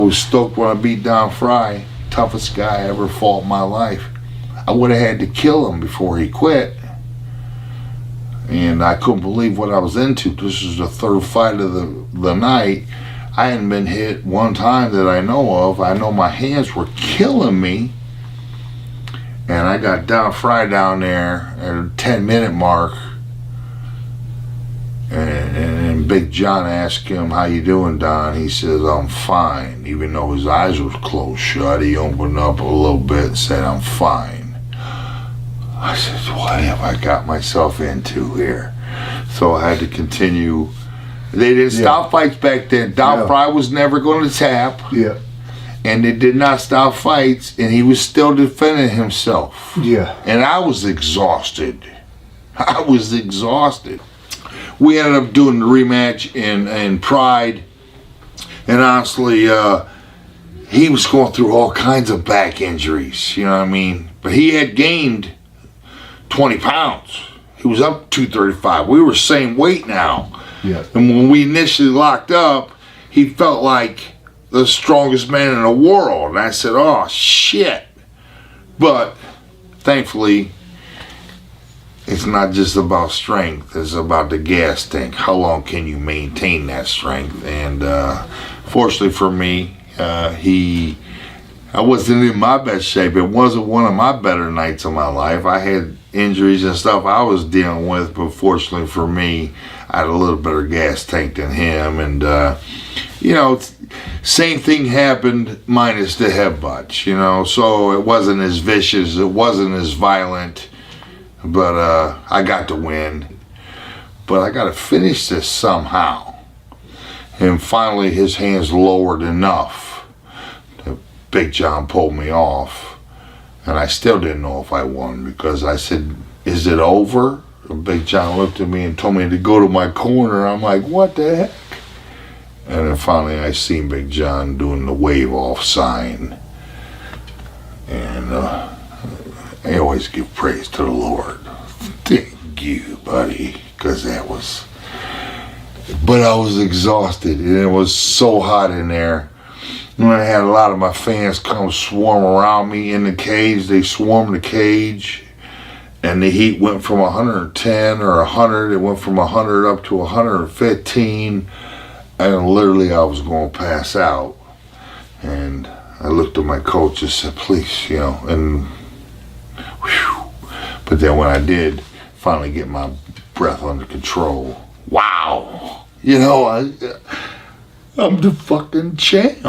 I was stoked when I beat down Frye, toughest guy I ever fought in my life. I would have had to kill him before he quit. And I couldn't believe what I was into. This is the third fight of the night. I hadn't been hit one time that I know of. I know my hands were killing me. And I got down Frye down there at a 10-minute mark. And Big John asked him, "How you doing, Don?" He says, "I'm fine." Even though his eyes were closed shut, he opened up a little bit and said, "I'm fine." I said, "What have I got myself into here?" So I had to continue. They didn't stop fights back then. Don Frye was never going to tap. Yeah. And they did not stop fights, and he was still defending himself. Yeah. And I was exhausted. I was exhausted. We ended up doing the rematch in Pride, and honestly, he was going through all kinds of back injuries, you know what I mean? But he had gained 20 pounds. He was up 235. We were same weight now. Yeah. And when we initially locked up, he felt like the strongest man in the world. And I said, "Oh, shit." But thankfully, it's not just about strength, it's about the gas tank. How long can you maintain that strength? And fortunately for me, I wasn't in my best shape. It wasn't one of my better nights of my life. I had injuries and stuff I was dealing with, but fortunately for me, I had a little better gas tank than him. And, you know, same thing happened minus the headbutts, you know, so it wasn't as vicious, it wasn't as violent. But I got to win. But I got to finish this somehow. And finally, his hands lowered enough that Big John pulled me off. And I still didn't know if I won, because I said, "Is it over?" And Big John looked at me and told me to go to my corner. I'm like, "What the heck?" And then finally, I seen Big John doing the wave off sign. And I always give praise to the Lord. Thank you, buddy, because that was... But I was exhausted, and it was so hot in there. And I had a lot of my fans come swarm around me in the cage. They swarmed the cage, and the heat went from 110 or 100. It went from 100 up to 115, and literally I was going to pass out. And I looked at my coach and said, "Please, you know," and whew. But then when I did finally get my breath under control, wow, you know, I'm the fucking champ.